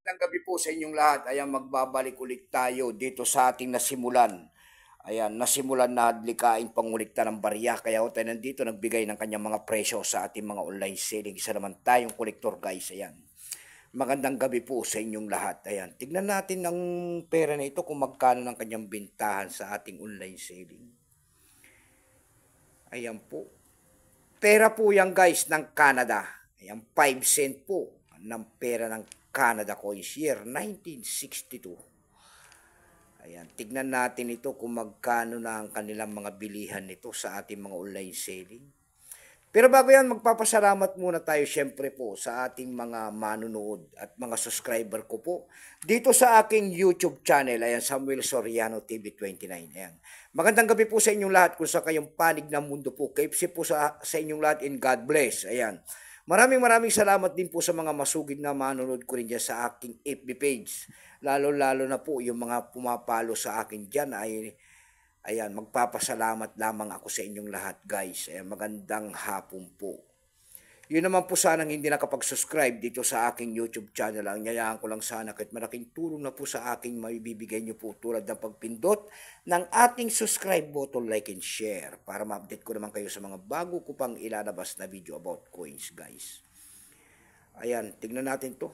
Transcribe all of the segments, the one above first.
Magandang gabi po sa inyong lahat. Ayan, magbabalik ulit tayo dito sa ating nasimulan. Ayan, nasimulan na adlikaing pangulikta ng barya. Kaya ako tayo nandito nagbigay ng kanyang mga presyo sa ating mga online selling. Isa naman tayong kolektor guys. Ayan. Magandang gabi po sa inyong lahat. Ayan, tignan natin ang pera na ito kung magkano ng kanyang bintahan sa ating online selling. Ayan po. Pera po yan guys ng Canada. Ayan, 5 cent po ng pera ng Canada coins year 1962. Ayan, tignan natin ito kung magkano na ang kanilang mga bilihan nito sa ating mga online selling. Pero bago yan, magpapasalamat muna tayo syempre po sa ating mga manunood at mga subscriber ko po dito sa aking YouTube channel. Ayan, Samuel Soriano TV29. Ayan. Magandang gabi po sa inyong lahat kung sa kayong panig ng mundo po. KFC po sa inyong lahat and God bless. Ayan. Maraming salamat din po sa mga masugid na manonood ko rin dyan sa aking FB page. Lalo na po yung mga pumapalo sa akin dyan ay ayan, magpapasalamat lamang ako sa inyong lahat guys. Ayan, magandang hapon po. Yun naman po sanang hindi nakapag-subscribe dito sa aking YouTube channel. Ang yayaan ko lang sana kahit malaking tulong na po sa aking maibibigay nyo po tulad ng pagpindot ng ating subscribe button, like and share para ma-update ko naman kayo sa mga bago ko pang ilalabas na video about coins guys. Ayan, tignan natin to.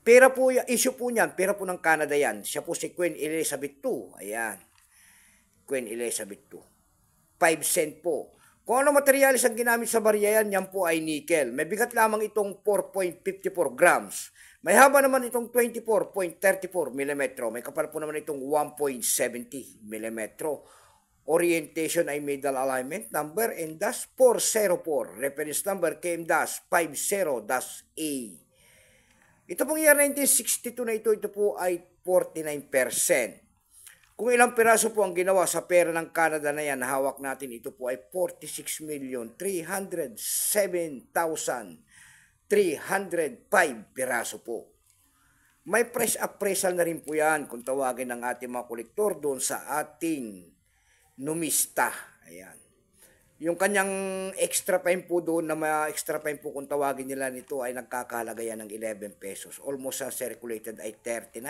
Pera po, issue po niyan, pera po ng Canada yan. Siya po si Queen Elizabeth II. Ayan. Queen Elizabeth II. 5 cent po. Kung ano materialis ang ginamit sa barya yan po ay nickel. May bigat lamang itong 4.54 grams. May haba naman itong 24.34 mm. May kapal po naman itong 1.70 mm. Orientation ay middle alignment number N-404. Reference number KM-50-A. Ito pong year 1962 na ito po ay 49%. Kung ilang piraso po ang ginawa sa pera ng Canada na yan, hawak natin ito po ay 46,307,305 piraso po. May price appraisal na rin po yan kung tawagin ng ating mga kolektor doon sa ating numista. Ayan. Yung kanyang extra fine po doon na may extra fine po kung tawagin nila nito ay nagkakahalaga yan ng 11 pesos. Almost ang circulated ay 39.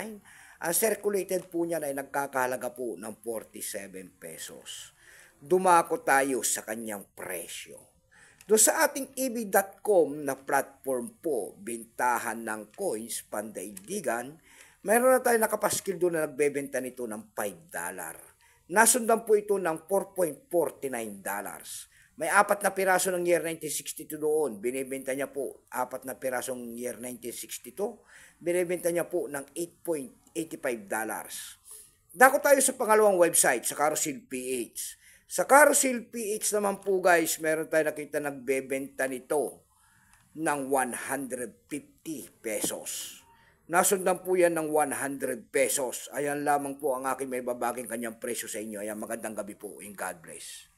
Ang circulated po niya ay nagkakahalaga po ng 47 pesos. Dumako tayo sa kanyang presyo. Doon sa ating eb.com na platform po, bintahan ng coins, pandaigdigan, mayroon na tayo nakapaskil doon na nagbebenta nito ng $5. Nasundan po ito ng $4.49. May 4 na piraso ng year 1962 doon. Binibenta niya po 4 na pirasong year 1962. Binibenta niya po ng $8.85. Dako tayo sa pangalawang website, sa Carousel PH. Sa Carousel PH naman po guys, meron tayo nakita nagbebenta nito ng 150 pesos. Nasundan po yan ng 100 pesos. Ayan lamang po ang aking may babaging kanyang presyo sa inyo. Ayan, magandang gabi po and God bless.